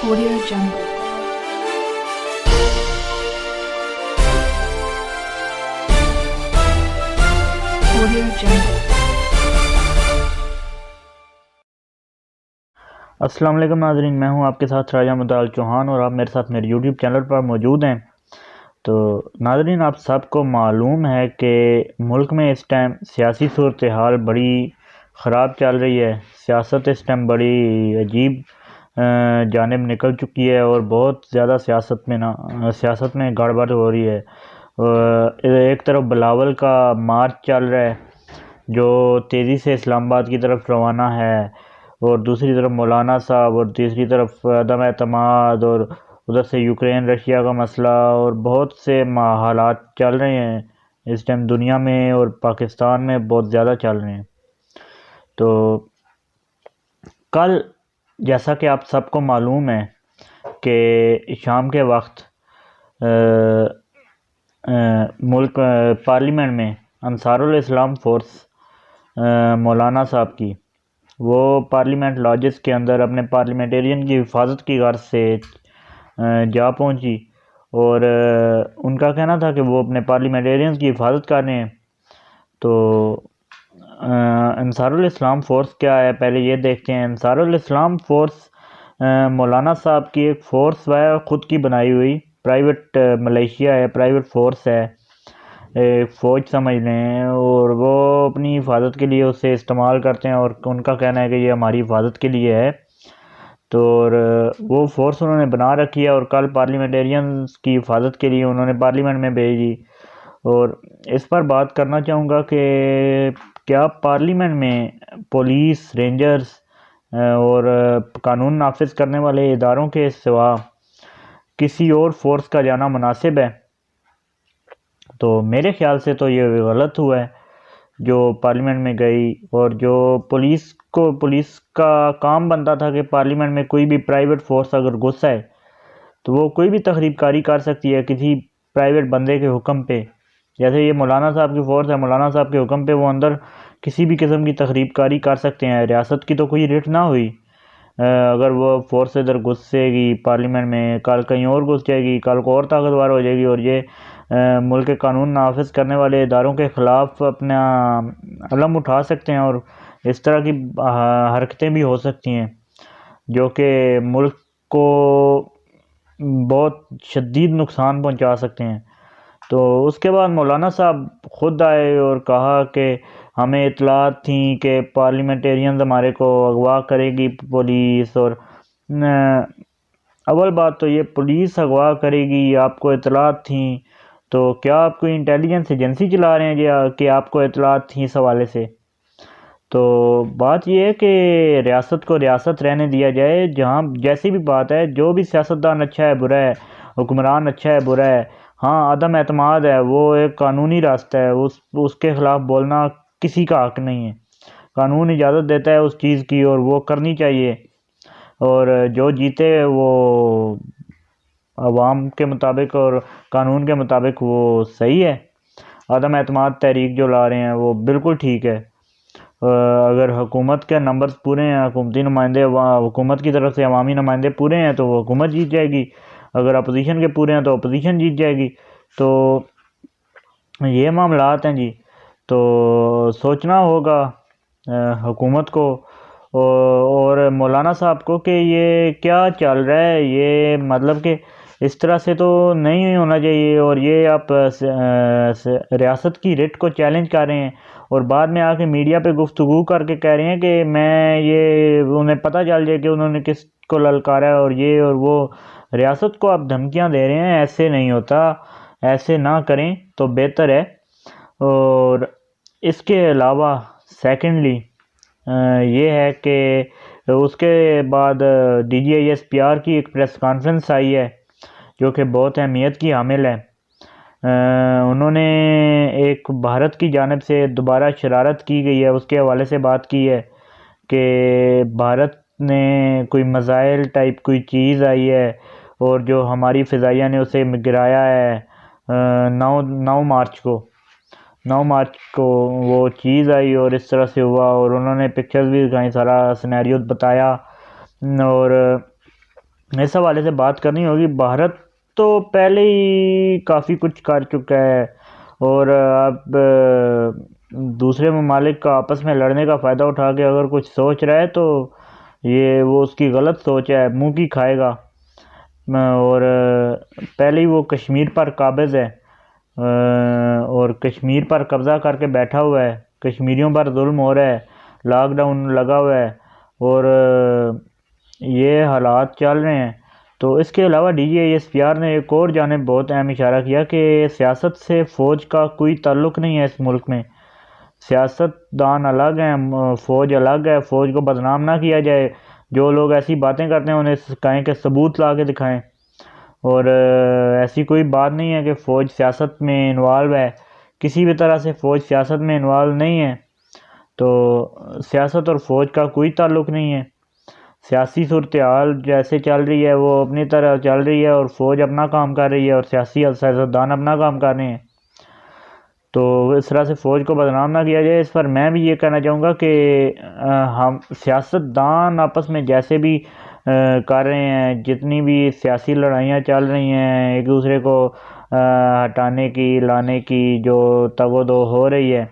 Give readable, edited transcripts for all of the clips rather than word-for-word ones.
Audio Jungle. Audio Jungle. السلام علیکم ناظرین، میں ہوں آپ کے ساتھ راجہ مدال چوہان اور آپ میرے ساتھ میرے یوٹیوب چینل پر موجود ہیں۔ تو ناظرین، آپ سب کو معلوم ہے کہ ملک میں اس ٹائم سیاسی صورتحال بڑی خراب چل رہی ہے۔ سیاست اس ٹائم بڑی عجیب جانب نکل چکی ہے اور بہت زیادہ سیاست میں گڑبڑ ہو رہی ہے۔ ایک طرف بلاول کا مارچ چل رہا ہے جو تیزی سے اسلام آباد کی طرف روانہ ہے، اور دوسری طرف مولانا صاحب، اور تیسری طرف عدم اعتماد، اور ادھر سے یوکرین رشیا کا مسئلہ، اور بہت سے حالات چل رہے ہیں اس ٹائم دنیا میں اور پاکستان میں بہت زیادہ چل رہے ہیں۔ تو کل جیسا کہ آپ سب کو معلوم ہے کہ شام کے وقت ملک پارلیمنٹ میں انصار الاسلام فورس مولانا صاحب کی، وہ پارلیمنٹ لاجز کے اندر اپنے پارلیمنٹیرین کی حفاظت کی غرض سے جا پہنچی، اور ان کا کہنا تھا کہ وہ اپنے پارلیمنٹیرینز کی حفاظت کر رہے ہیں۔ تو انصار الاسلام فورس کیا ہے، پہلے یہ دیکھتے ہیں۔ انصار الاسلام فورس مولانا صاحب کی ایک فورس ہے، خود کی بنائی ہوئی پرائیویٹ ملیشیا ہے، پرائیویٹ فورس ہے، ایک فوج سمجھ لیں، اور وہ اپنی حفاظت کے لیے اسے استعمال کرتے ہیں، اور ان کا کہنا ہے کہ یہ ہماری حفاظت کے لیے ہے۔ تو وہ فورس انہوں نے بنا رکھی ہے، اور کل پارلیمنٹیرینز کی حفاظت کے لیے انہوں نے پارلیمنٹ میں بھیجی۔ اور اس پر بات کرنا چاہوں گا کہ کیا پارلیمنٹ میں پولیس، رینجرز اور قانون نافذ کرنے والے اداروں کے سوا کسی اور فورس کا جانا مناسب ہے؟ تو میرے خیال سے تو یہ غلط ہوا ہے جو پارلیمنٹ میں گئی، اور جو پولیس کا کام بنتا تھا کہ پارلیمنٹ میں کوئی بھی پرائیویٹ فورس اگر گھس آئے تو وہ کوئی بھی تخریب کاری کر سکتی ہے کسی پرائیویٹ بندے کے حکم پہ۔ جیسے یہ مولانا صاحب کی فورس ہے، مولانا صاحب کے حکم پہ وہ اندر کسی بھی قسم کی تخریب کاری کر سکتے ہیں۔ ریاست کی تو کوئی رٹ نہ ہوئی، اگر وہ فورس ادھر گھسے گی پارلیمنٹ میں، کل کہیں اور گھس جائے گی، کل کو اور طاقتور ہو جائے گی، اور یہ ملک کے قانون نافذ کرنے والے اداروں کے خلاف اپنا علم اٹھا سکتے ہیں، اور اس طرح کی حرکتیں بھی ہو سکتی ہیں جو کہ ملک کو بہت شدید نقصان پہنچا سکتے ہیں۔ تو اس کے بعد مولانا صاحب خود آئے اور کہا کہ ہمیں اطلاعات تھیں کہ پارلیمنٹیرینز ہمارے کو اغوا کرے گی پولیس، اور اول بات تو یہ پولیس اغوا کرے گی، آپ کو اطلاعات تھیں، تو کیا آپ کوئی انٹیلیجنس ایجنسی چلا رہے ہیں کہ آپ کو اطلاعات تھیں اس حوالے سے؟ تو بات یہ ہے کہ ریاست کو ریاست رہنے دیا جائے، جہاں جیسی بھی بات ہے، جو بھی سیاستدان اچھا ہے برا ہے، حکمران اچھا ہے برا ہے، ہاں عدم اعتماد ہے وہ ایک قانونی راستہ ہے، اس کے خلاف بولنا کسی کا حق نہیں ہے۔ قانون اجازت دیتا ہے اس چیز کی اور وہ کرنی چاہیے، اور جو جیتے وہ عوام کے مطابق اور قانون کے مطابق وہ صحیح ہے۔ عدم اعتماد تحریک جو لا رہے ہیں وہ بالکل ٹھیک ہے۔ اگر حکومت کے نمبرز پورے ہیں، حکومتی نمائندے حکومت کی طرف سے عوامی نمائندے پورے ہیں تو وہ حکومت جیت جائے گی، اگر اپوزیشن کے پورے ہیں تو اپوزیشن جیت جائے گی۔ تو یہ معاملات ہیں جی۔ تو سوچنا ہوگا حکومت کو اور مولانا صاحب کو کہ یہ کیا چل رہا ہے، یہ مطلب کہ اس طرح سے تو نہیں ہونا چاہیے، اور یہ آپ ریاست کی رٹ کو چیلنج کر رہے ہیں، اور بعد میں آ کے میڈیا پہ گفتگو کر کے کہہ رہے ہیں کہ یہ انہیں پتہ چل جائے کہ انہوں نے کس کو للکارا ہے، اور یہ اور وہ۔ ریاست کو آپ دھمکیاں دے رہے ہیں، ایسے نہیں ہوتا، ایسے نہ کریں تو بہتر ہے۔ اور اس کے علاوہ سیکنڈلی یہ ہے کہ اس کے بعد D G I S P R کی ایک پریس کانفرنس آئی ہے جو کہ بہت اہمیت کی حامل ہے۔ انہوں نے ایک بھارت کی جانب سے دوبارہ شرارت کی گئی ہے، اس کے حوالے سے بات کی ہے کہ بھارت نے کوئی میزائل ٹائپ کوئی چیز آئی ہے، اور جو ہماری فضائیہ نے اسے گرایا ہے 9 مارچ کو وہ چیز آئی، اور اس طرح سے ہوا، اور انہوں نے پکچرز بھی دکھائیں، سارا سینیریو بتایا، اور اس حوالے سے بات کرنی ہوگی۔ بھارت تو پہلے ہی کافی کچھ کر چکا ہے، اور اب دوسرے ممالک کا آپس میں لڑنے کا فائدہ اٹھا کے اگر کچھ سوچ رہا ہے تو یہ وہ اس کی غلط سوچ ہے، منہ کی کھائے گا۔ اور پہلے ہی وہ کشمیر پر قابض ہے، اور کشمیر پر قبضہ کر کے بیٹھا ہوا ہے، کشمیریوں پر ظلم ہو رہا ہے، لاک ڈاؤن لگا ہوا ہے، اور یہ حالات چل رہے ہیں۔ تو اس کے علاوہ D G I S P R نے ایک اور جانب بہت اہم اشارہ کیا کہ سیاست سے فوج کا کوئی تعلق نہیں ہے اس ملک میں، سیاست دان الگ ہیں، فوج الگ ہے، فوج کو بدنام نہ کیا جائے، جو لوگ ایسی باتیں کرتے ہیں انہیں کہیں کہ ثبوت لا کے دکھائیں، اور ایسی کوئی بات نہیں ہے کہ فوج سیاست میں انوالو ہے، کسی بھی طرح سے فوج سیاست میں انوالو نہیں ہے۔ تو سیاست اور فوج کا کوئی تعلق نہیں ہے، سیاسی صورتحال جیسے چل رہی ہے وہ اپنی طرح چل رہی ہے، اور فوج اپنا کام کر رہی ہے اور سیاستدان اپنا کام کر رہے ہیں۔ تو اس طرح سے فوج کو بدنام نہ کیا جائے۔ اس پر میں بھی یہ کہنا چاہوں گا کہ ہم سیاستدان آپس میں جیسے بھی کر رہے ہیں، جتنی بھی سیاسی لڑائیاں چل رہی ہیں، ایک دوسرے کو ہٹانے کی لانے کی جو تگ و دو ہو رہی ہے،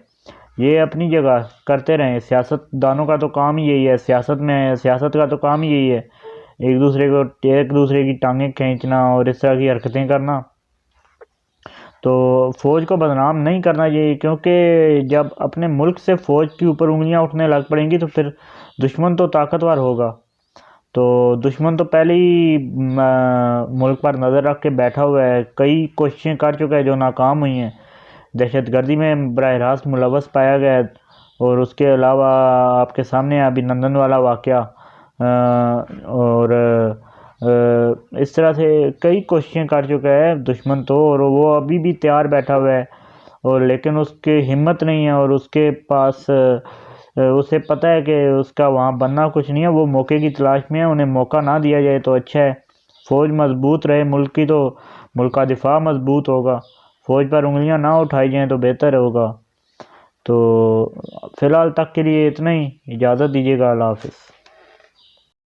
یہ اپنی جگہ کرتے رہیں۔ سیاست دانوں کا تو کام ہی یہی ہے، سیاست کا تو کام ہی یہی ہے، ایک دوسرے کی ٹانگیں کھینچنا اور اس طرح کی حرکتیں کرنا۔ تو فوج کو بدنام نہیں کرنا چاہیے، کیونکہ جب اپنے ملک سے فوج کے اوپر انگلیاں اٹھنے لگ پڑیں گی تو پھر دشمن تو طاقتور ہوگا۔ تو دشمن تو پہلے ہی ملک پر نظر رکھ کے بیٹھا ہوا ہے، کئی کوششیں کر چکا ہے جو ناکام ہوئی ہیں، دہشت گردی میں براہ راست ملوث پایا گیا ہے، اور اس کے علاوہ آپ کے سامنے ابھی نندن والا واقعہ، اور اس طرح سے کئی کوششیں کر چکا ہے دشمن تو، اور وہ ابھی بھی تیار بیٹھا ہوا ہے، اور لیکن اس کی ہمت نہیں ہے، اور اس کے پاس اسے پتہ ہے کہ اس کا وہاں بننا کچھ نہیں ہے، وہ موقع کی تلاش میں ہے، انہیں موقع نہ دیا جائے تو اچھا ہے، فوج مضبوط رہے ملک کی تو ملک کا دفاع مضبوط ہوگا، فوج پر انگلیاں نہ اٹھائی جائیں تو بہتر ہوگا۔ تو فی الحال تک کے لیے اتنا ہی، اجازت دیجیے گا، اللہ حافظ۔